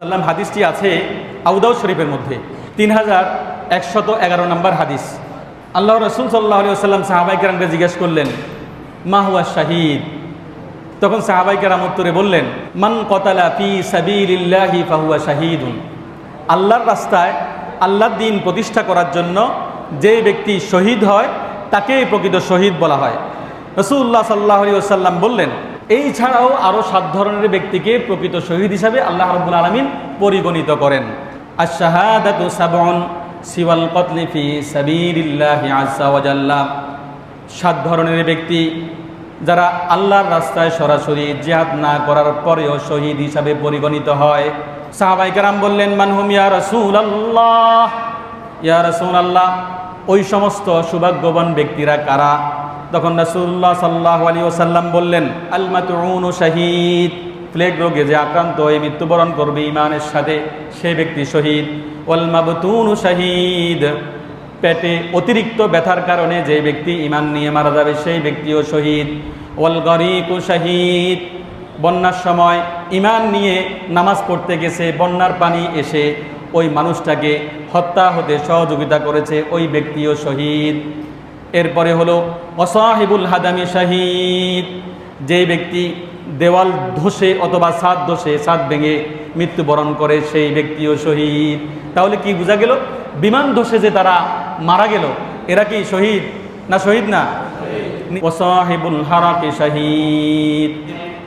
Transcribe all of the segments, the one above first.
সাল্লাম হাদিসটি আছে আবু দাউদ শরীফের মধ্যে 3111 নম্বর হাদিস। আল্লাহ রাসূল সাল্লাল্লাহু আলাইহি ওয়াসাল্লাম সাহাবায়ে কেরামকে জিজ্ঞেস করলেন, মা হুয়া শাহীদ? তখন সাহাবায়ে কেরাম উত্তরে বললেন, মান কতালা ফি সাবিলিল্লাহি ফাহুয়া শাহীদুন। আল্লাহর রাস্তায় আল্লাহর দ্বীন প্রতিষ্ঠা করার জন্য যে ব্যক্তি শহীদ হয় তাকেই প্রকৃত শহীদ বলা হয়। রাসূলুল্লাহ সাল্লাল্লাহু আলাইহি ওয়াসাল্লাম বললেন, এই ছাড়াও আরও 7 ধরনের ব্যক্তিকে প্রকৃত শহীদ হিসাবে আল্লাহ রাব্বুল আলামিন পরিগণিত করেন। আশ-শাহাদাতু সাবউন সিওয়াল কতলি ফি সাবিলিল্লাহি আযজা ওয়া জাল্লা। 7 ধরনের ব্যক্তি যারা আল্লাহর রাস্তায় সরাসরি জিহাদ না করার পরেও শহীদ হিসাবে পরিগণিত হয়। সাহাবায়ে কেরাম বললেন, মানহুম ইয়া রাসূলুল্লাহ, ইয়া রাসূলুল্লাহ, ওই সমস্ত সৌভাগ্যবান ব্যক্তিরা কারা? তখন রাসূলুল্লাহ সাল্লাল্লাহু আলাইহি ওয়াসাল্লাম বললেন, আল মাতউনু শাহীদ, প্লেগ রোগে যে আক্রান্ত হয়ে মৃত্যুবরণ করবে ঈমানের সাথে, সেই ব্যক্তি শহীদ। ওয়াল মাবতুনু শাহীদ, পেটে অতিরিক্ত ব্যথার কারণে যে ব্যক্তি ঈমান নিয়ে মারা যাবে সেই ব্যক্তিও শহীদ। ওয়াল গরীকু শাহীদ, বন্যার সময় ঈমান নিয়ে নামাজ পড়তে গেছে, বন্যার পানি এসে ওই মানুষটাকে হত্যা হতে সহযোগিতা করেছে, ওই ব্যক্তিও শহীদ। এরপরে হলো ওয়াসাহিবুল হাদামি শাহীদ, যে ব্যক্তি দেওয়াল ধসে অথবা ছাদ ধসে, ছাদ ভেঙে মৃত্যুবরণ করে সেই ব্যক্তিও শহীদ। তাহলে কি বোঝা গেল? বিমান ধসে যে তারা মারা গেল, এরা কি শহীদ না শহীদ না? ওয়াসাহিবুল হারাকি শাহীদ,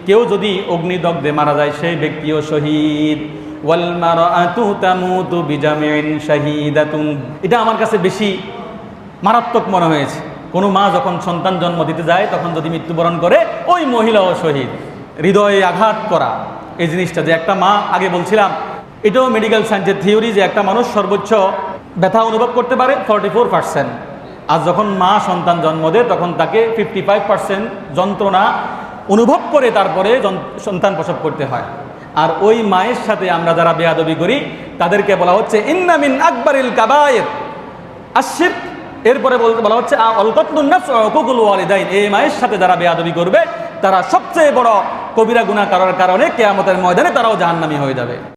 কেউ যদি অগ্নিদগ্ধে মারা যায় সেই ব্যক্তিও শহীদ। ওয়াল মারআতু তামুতু বিজামিন শাহীদাতুন, এটা আমার কাছে বেশি মারাত্মক মনে হয়েছে। কোনো মা যখন সন্তান জন্ম দিতে যায় তখন যদি মৃত্যুবরণ করে, ওই মহিলাও শহীদ। হৃদয়ে আঘাত করা এই জিনিসটা, যে একটা মা, আগে বলছিলাম এটাও মেডিকেল সায়েন্সের থিওরি, যে একটা মানুষ সর্বোচ্চ ব্যথা অনুভব করতে পারে 44%। আর যখন মা সন্তান জন্ম দেয় তখন তাকে 55% যন্ত্রণা অনুভব করে তারপরে সন্তান প্রসব করতে হয়। আর ওই মায়ের সাথে আমরা যারা বেয়াদবি করি তাদেরকে বলা হচ্ছে ইন্না মিন আকবারিল কাবায়ের আশ-শিরক। এরপরে বলা হচ্ছে আল কাতলুন নাফস ওয়া হুকুকুল ওয়ালিদাইন, এই মায়ের সাথে যারা বেয়াদবি করবে তারা সবচেয়ে বড় কবিরা গুনাহ করার কারণে কিয়ামতের ময়দানে তারাও জাহান্নামী হয়ে যাবে।